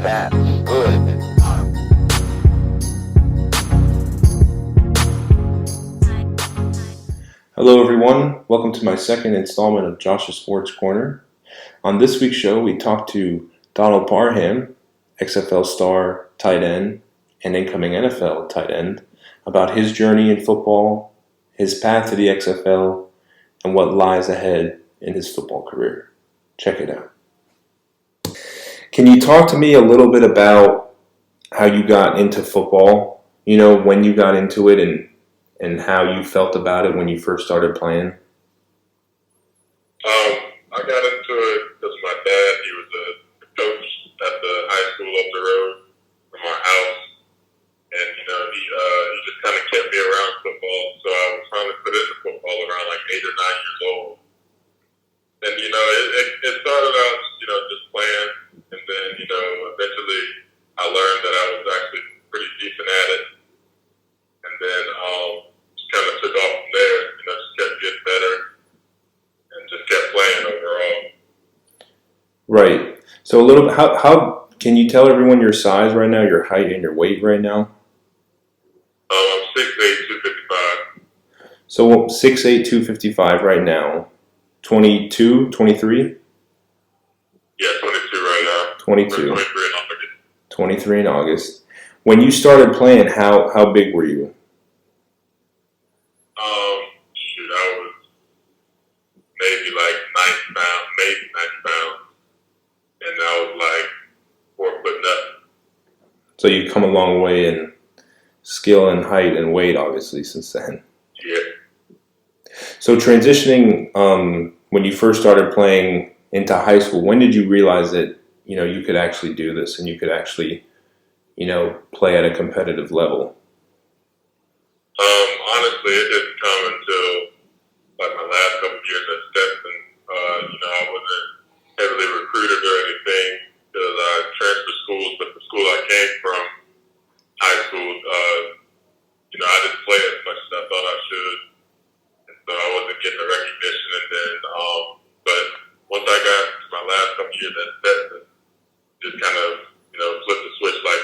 That's good. Hello everyone, welcome to my second installment of Josh's Sports Corner. On this week's show, we talked to Donald Parham, XFL star, tight end, and incoming NFL tight end, about his journey in football, his path to the XFL, and what lies ahead in his football career. Check it out. Can you talk to me a little bit about how you got into football? You know, when you got into it and how you felt about it when you first started playing? I got into it because my dad, he was a coach at the high school up the road from our house. And, he just kind of kept me around football. So I was finally put into football around like 8 or 9 years old. And, it started out, just playing. And then, eventually I learned that I was actually pretty decent at it. And then just kind of took off from there, just kept getting better and just kept playing overall. Right. So a little bit, how can you tell everyone your size right now, your height and your weight right now? I'm 6'8", 255. So 6'8", 255 right now. 22, 23? Yeah, 22 right now. 22. 23 in August. 23 in August. When you started playing, how big were you? I was maybe like 90 pounds, maybe 90 pounds. And I was like 4 foot nothing. So you've come a long way in skill and height and weight, obviously, since then. Yeah. So transitioning, when you first started playing into high school, when did you realize that, you could actually do this and you could actually, play at a competitive level? Honestly, it didn't come until like my last couple of years at Stetson. I wasn't heavily recruited or anything because I transferred schools, but the school I came from, high school, I didn't play as much as I thought I should. And so I wasn't getting the recognition. And then, but once I got to my last couple of years at Stetson, just kind of, flipped the switch like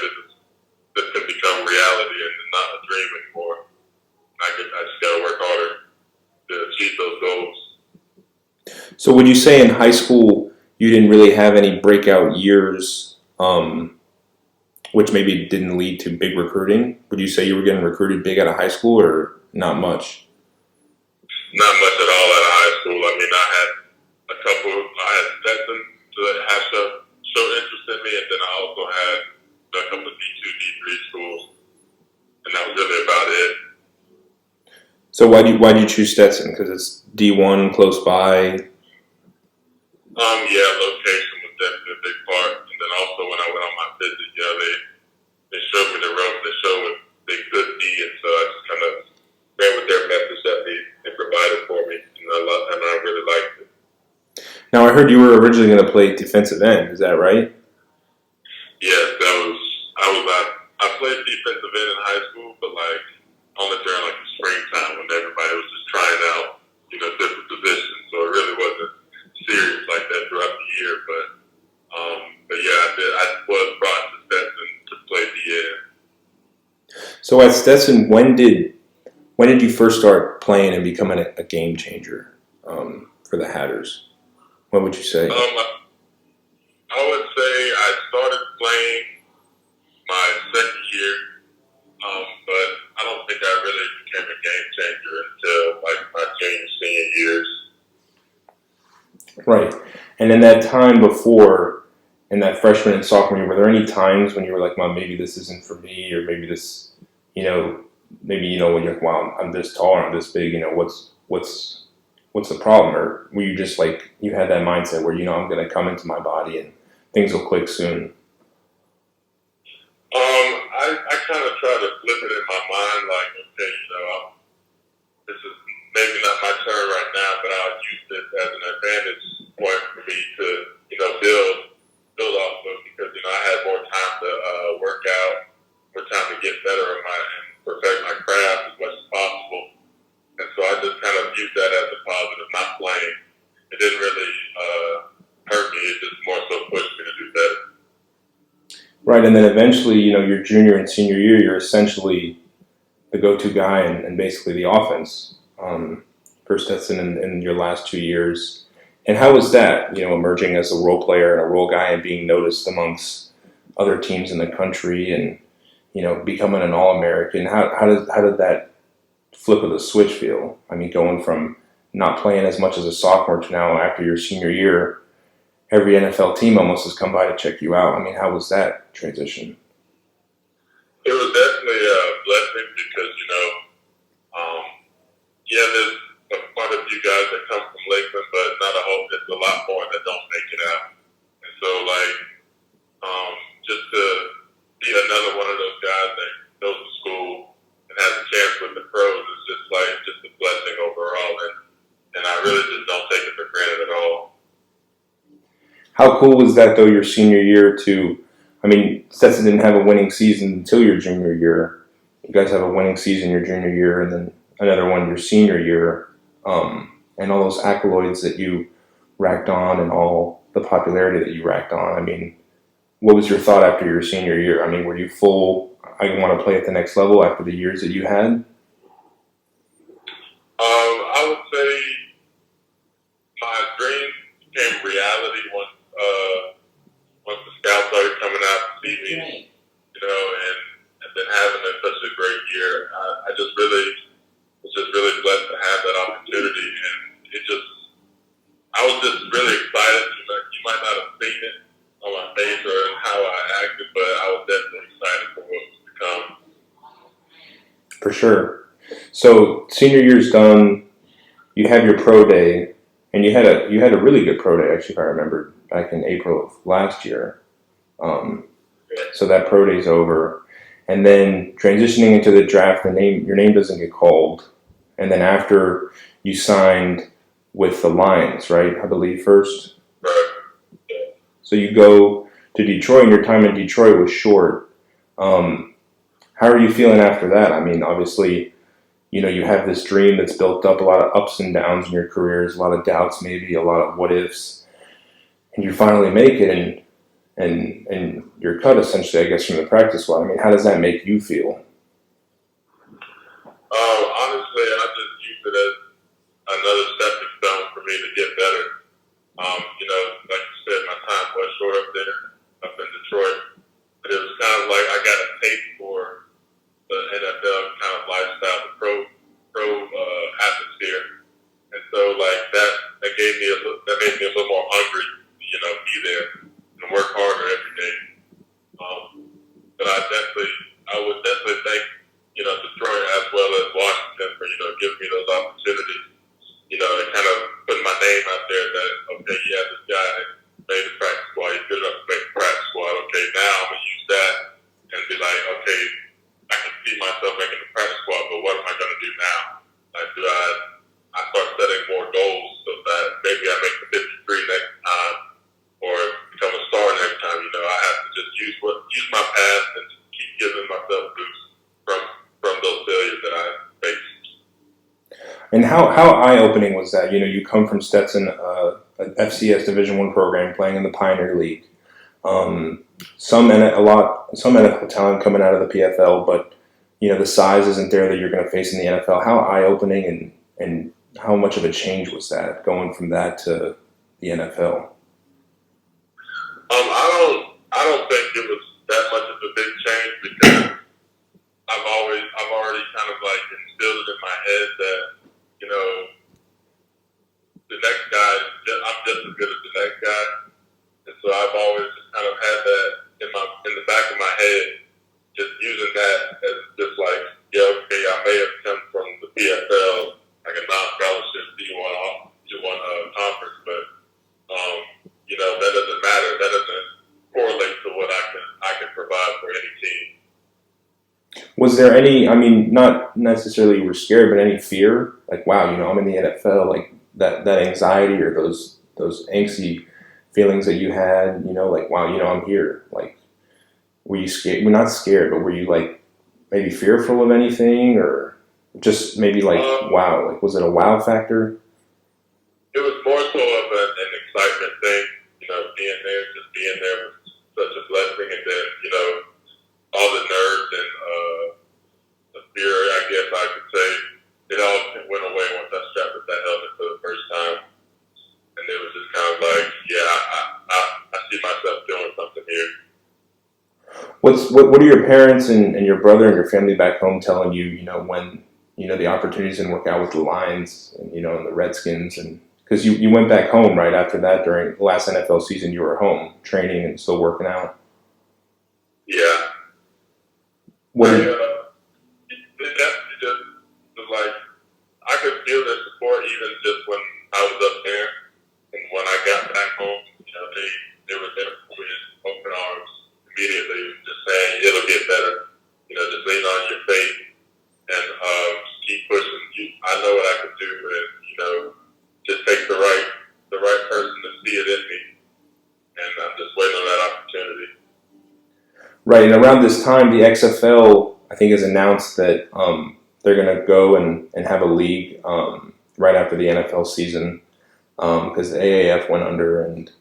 this can become reality and not a dream anymore. I just got to work harder to achieve those goals. So would you say in high school you didn't really have any breakout years, which maybe didn't lead to big recruiting? Would you say you were getting recruited big out of high school or not much? Not much at all out of high school. I mean, I had Stetson to show interest in me, and then I also had a couple of D2, D3 schools, and that was really about it. So why do you choose Stetson? Because it's D1 close by. Yeah, location was definitely a big part, and then also when I went on my visit, they showed me the ropes. They could see it, so I just kind of ran with their message that they provided for me, and I really liked it. Now I heard you were originally going to play defensive end. Is that right? Yes, I played defensive end in high school, but like only during like the springtime when everybody was just trying out, different positions. So it really wasn't serious like that throughout the year. But yeah, I was brought to Stetson to play DN. So at Stetson, when did you first start playing and becoming a game changer for the Hatters? What would you say? I would say I started playing my second year, but I don't think I really became a game changer until like my senior years. Right. And in that time before, in that freshman and sophomore year, were there any times when you were like, well, maybe this isn't for me, or maybe this, when you're like, wow, I'm this tall, or I'm this big, what's the problem? Or were you just like, you had that mindset where, I'm going to come into my body and things will click soon? I kind of try to flip it in my mind, like, okay, this is maybe not my turn right now, but I'll use this as an advantage point for me to, build off of, because, I had more time to work out, more time to get better and perfect my craft as much as possible. And so I just kind of used that as a positive, not playing. It didn't really hurt me. It just more so pushed me to do better. Right, and then eventually, your junior and senior year, you're essentially the go-to guy and basically the offense for Stetson in your last 2 years. And how was that, emerging as a role player and a role guy and being noticed amongst other teams in the country and, becoming an All-American? How did that flip of the switch feel? I mean, going from not playing as much as a sophomore to now after your senior year, every NFL team almost has come by to check you out. I mean, how was that transition? It was definitely a blessing because, yeah, there's quite a few guys that come from Lakeland, but not a whole, there's a lot more that don't make it out. And so, just to be another one of those guys that goes to school and has a chance with the pros is just a blessing overall. And I really just don't take it for granted at all. How cool was that, though, your senior year I mean, Stetson didn't have a winning season until your junior year. You guys have a winning season your junior year and then another one your senior year. And all those accolades that you racked on and all the popularity that you racked on. I mean, what was your thought after your senior year? I mean, were you full, I want to play at the next level after the years that you had? I would say my dream became reality once the scouts started coming out to see me, and then having such a great year. I just really was just really blessed to have that opportunity, and I was just really excited. You might not have seen it on my face or in how I acted, but I was definitely excited for what was to come. For sure. So senior year's done. You have your pro day, and you had a really good pro day, actually, if I remember, back in April of last year. So that pro day's over, and then transitioning into the draft, your name doesn't get called, and then after you signed with the Lions, right? I believe first. Right. So you go to Detroit, and your time in Detroit was short. How are you feeling after that? I mean, obviously, you have this dream that's built up, a lot of ups and downs in your careers, a lot of doubts, maybe a lot of what ifs, and you finally make it, and you're cut essentially, I guess, from the practice squad. I mean, how does that make you feel? Honestly, I just use it as another stepping stone for me to get better. Like you said, my time was short up there, up in Detroit, but it was kind of like I got a taste for the NFL kind of lifestyle, the pro atmosphere, and so that made me a little more hungry, be there and work harder every day. But I would definitely thank, Detroit as well as Washington for, giving me those opportunities. And kind of putting my name out there that, okay, yeah, this guy made the practice squad, he's good enough to make the practice squad. Okay, now I'm going to use that and be like, okay, I can see myself making the practice squad, but what am I going to do now? Like, do I start setting more goals so that maybe I make the 53 next time or become a star next time? I have to just use my past and just keep giving myself boosts from those failures that I faced. And how eye-opening was that? You come from Stetson, an FCS Division I program, playing in the Pioneer League. Some NFL talent coming out of the PFL, but the size isn't there that you're going to face in the NFL. How eye-opening and how much of a change was that going from that to the NFL? I don't think it was that much of a big change because I've already kind of instilled it in my head that the next guy, I'm just as good as the next guy, and so I've always just kind of had that in the back of my head, just using that as just okay, I may have come from the PFL, like a non-scholarship D1 conference, but that doesn't matter. That doesn't correlate to what I can provide for any team. Was there any, I mean, not necessarily you were scared, but any fear? Like, wow, I'm in the NFL, like that anxiety or those angsty feelings that you had, like, wow, I'm here. Like, were you scared? We're not scared, but were you maybe fearful of anything or just maybe wow, was it a wow factor? It was more so of an excitement thing, being there was such a blessing. And then, What are your parents and your brother and your family back home telling you? When the opportunities didn't work out with the Lions and and the Redskins, and because you went back home right after that during the last NFL season, you were home training and still working out. Yeah, What I did it definitely just was like I could feel their support even just when I was up there, and when I got back home, they were there for me, open arms immediately, just saying it'll get better. Just lean on your faith and just keep pushing. I know what I can do, and just take the right person to see it in me, and I'm just waiting on that opportunity. Right, and around this time, the XFL I think has announced that they're going to go and have a league right after the NFL season because the AAF went under, and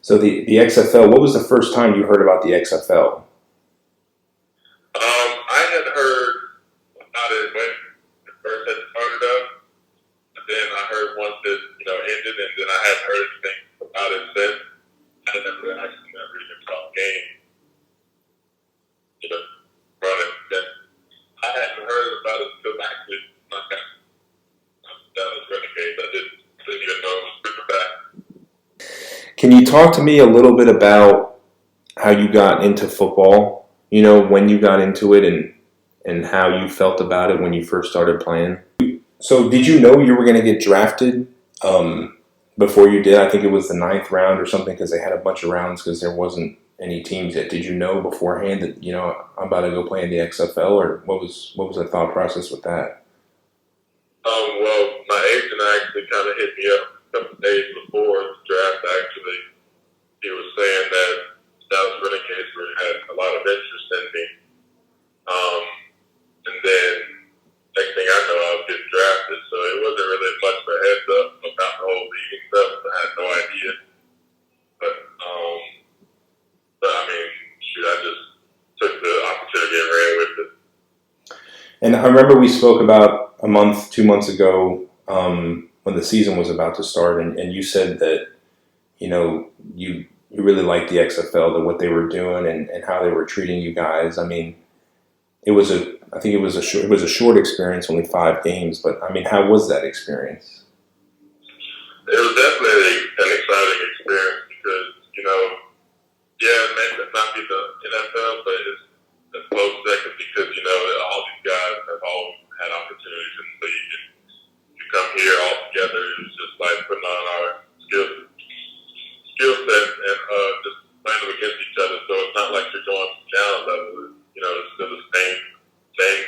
so the XFL. What was the first time you heard about the XFL? I had heard about it when it first had started up, but then I heard once it ended, and then I hadn't heard anything about it since. I never even saw a game, from it. Then I hadn't heard about it until actually I got Dallas Renegades. I didn't even know it was super back. Can you talk to me a little bit about how you got into football? When you got into it and how you felt about it when you first started playing. So, did you know you were going to get drafted before you did? I think it was the ninth round or something because they had a bunch of rounds because there wasn't any teams yet. Did you know beforehand that I'm about to go play in the XFL, or what was the thought process with that? Well, my agent actually kind of hit me up a couple of days before the draft. Actually, he was saying that Dallas Renegades had a lot of interest in me. And then next thing I know, I was getting drafted. So it wasn't really much of a heads up about the whole league and stuff. I had no idea. But I mean, shoot, I just took the opportunity and ran with it. And I remember we spoke about a month, 2 months ago when the season was about to start, and you said that you really liked the XFL, that what they were doing and how they were treating you guys. I mean, I think it was a short experience, only 5 games, but I mean, how was that experience? It was definitely an exciting experience because, yeah, it may not be the NFL, but it's a close second because, all these guys have all had opportunities in the league. And to come here all together, it was just like putting on our skill set and just playing them against each other. So it's not like you're going from down level. It's still the same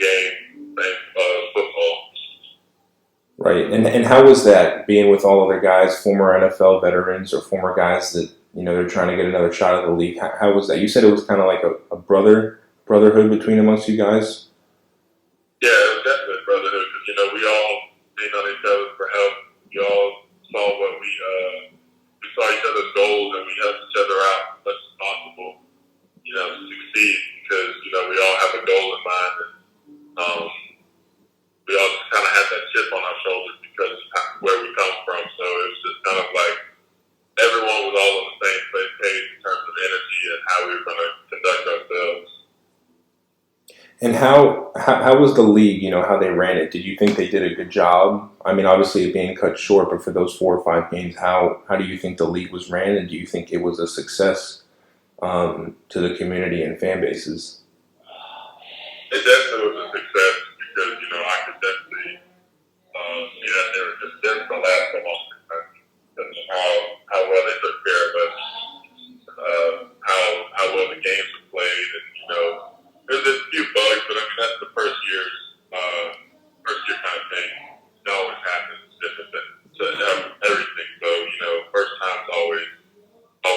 game, same football. Right, and how was that being with all other guys, former NFL veterans or former guys that they're trying to get another shot at the league? How was that? You said it was kind of like a brotherhood between amongst you guys. Yeah, it was definitely a brotherhood because we all leaned on each other for help. We all saw what we saw each other's goals and we helped each other out as much as possible. To succeed because we all have a goal in mind and we all just kind of had that chip on our shoulders because of where we come from. So it was just kind of like everyone was all on the same page in terms of energy and how we were going to conduct ourselves. And how was the league? How they ran it? Did you think they did a good job? I mean, obviously it being cut short, but for those 4 or 5 games, how do you think the league was ran, and do you think it was a success to the community and fan bases? It definitely was a success because I could definitely see that they were just there for the last couple of months. How well they took care of us, how well the games were played, and there's a few bugs, but I mean that's the first year kind of thing. It always happens. It's different to everything. So first time's always a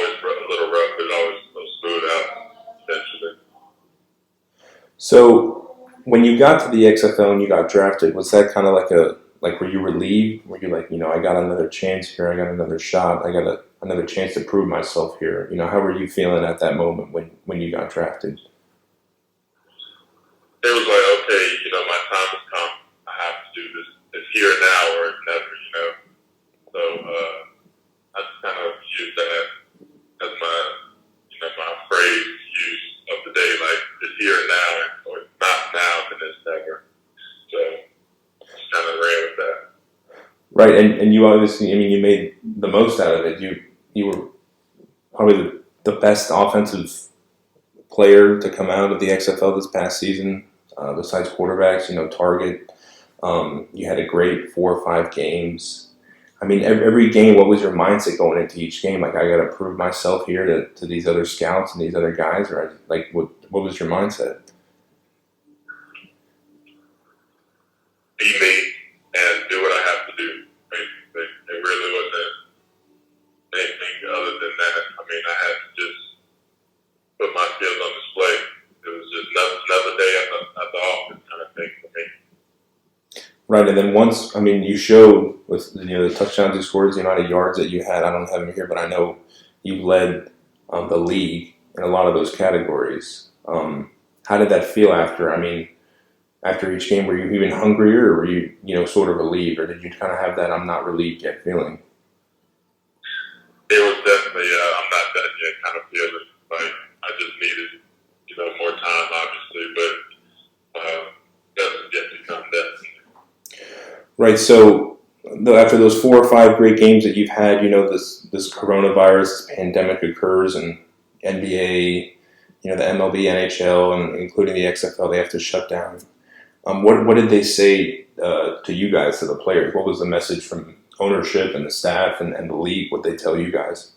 little rough, but it always goes smooth out eventually. So when you got to the XFL and you got drafted, was that kind of like were you relieved? Were you like, I got another chance here, I got another shot, I got another chance to prove myself here? How were you feeling at that moment when you got drafted? It was like, okay, my time has come. I have to do this. It's here now or it's never, So I just kind of use that as my phrase use of the day. Like, Right, and you obviously, I mean, you made the most out of it. You were probably the best offensive player to come out of the XFL this past season, besides quarterbacks. Target. You had a great 4 or 5 games. I mean, every game, what was your mindset going into each game? Like, I got to prove myself here to these other scouts and these other guys, or like, what was your mindset? Be me and do what I have to do. Basically, it really wasn't anything other than that. I mean, I had to just put my skills on display. It was just another day at the office kind of thing for me. Right, and then once, I mean, you showed with the touchdowns you scored, the amount of yards that you had. I don't have them here, but I know you led the league in a lot of those categories. How did that feel after? I mean, after each game, were you even hungrier, or were you sort of relieved, or did you kind of have that "I'm not relieved yet" feeling? It was definitely I'm not done yet kind of feeling. Like I just needed more time, obviously, but that's yet to come. Definitely. Right. So after those 4 or 5 great games that you've had, this coronavirus, this pandemic occurs, and NBA, the MLB, NHL, and including the XFL, they have to shut down. What did they say to you guys, to the players? What was the message from ownership and the staff and the league? What they tell you guys?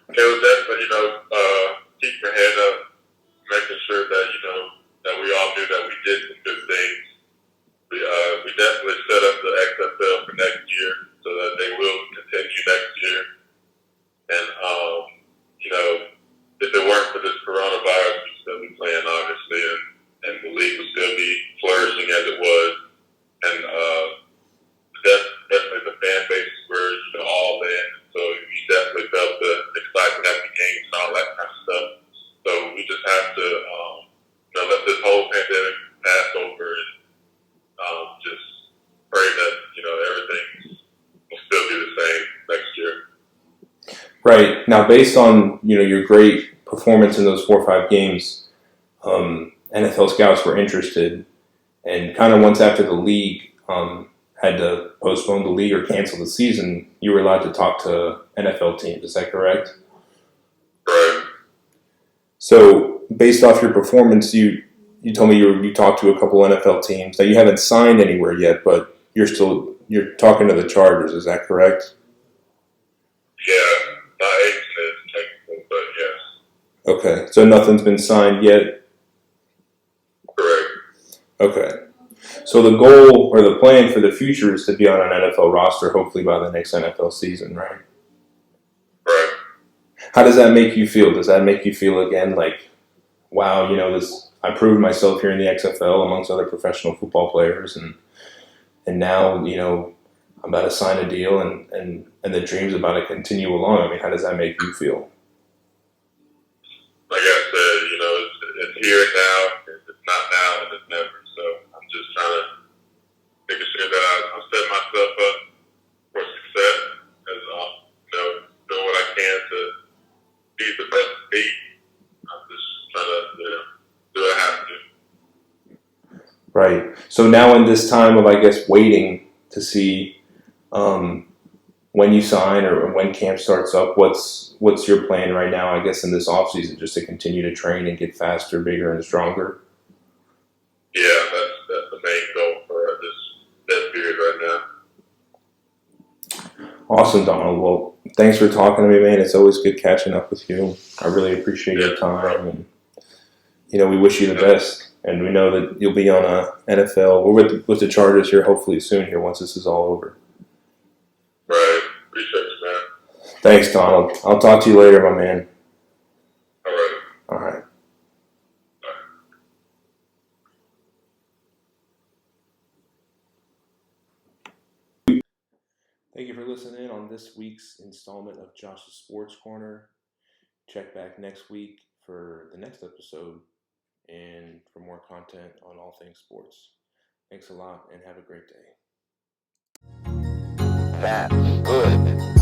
It was definitely keep your head up, making sure that that we all knew that we did some good things. We definitely set up the XFL for next year so that they will continue next year. And if it weren't for this coronavirus, we'd still be playing, obviously, and the league would still be flourishing as it was. And definitely the fan bases were all in, so we definitely felt the excitement at the games and all that kind of stuff. So we just have to let this whole pandemic pass over and just pray that everything will still be the same next year. Right. Now, based on your great performance in those 4 or 5 games, NFL scouts were interested, and kind of once after the league had to postpone the league or cancel the season, you were allowed to talk to NFL teams. Is that correct? Right. So, based off your performance, you told me you talked to a couple NFL teams. Now, you haven't signed anywhere yet, but you're talking to the Chargers. Is that correct? Yeah, not agent is technical, but yes. Okay, so nothing's been signed yet? Correct. Okay. So the goal or the plan for the future is to be on an NFL roster, hopefully by the next NFL season, right? Right. How does that make you feel? Does that make you feel again like, wow, I proved myself here in the XFL amongst other professional football players, and now I'm about to sign a deal, and the dream's about to continue along. I mean, how does that make you feel? Like I said, it's here now. It's not now, and it's never. So I'm just trying to make sure that I'm setting myself up for success, as doing what I can to be the best me. I'm just trying to do what I have to do. Right. So now in this time of, I guess, waiting to see when you sign or when camp starts up, what's your plan right now, I guess, in this offseason, just to continue to train and get faster, bigger, and stronger? Yeah, that's the main goal for this period right now. Awesome, Donald. Well, thanks for talking to me, man. It's always good catching up with you. I really appreciate your time, and we wish you the best. And we know that you'll be on a NFL or with the Chargers here, hopefully soon here once this is all over. Right. Appreciate you, man. Thanks, Donald. I'll talk to you later, my man. All right. All right. Thank you for listening in on this week's installment of Josh's Sports Corner. Check back next week for the next episode and for more content on all things sports. Thanks a lot and have a great day. That's good.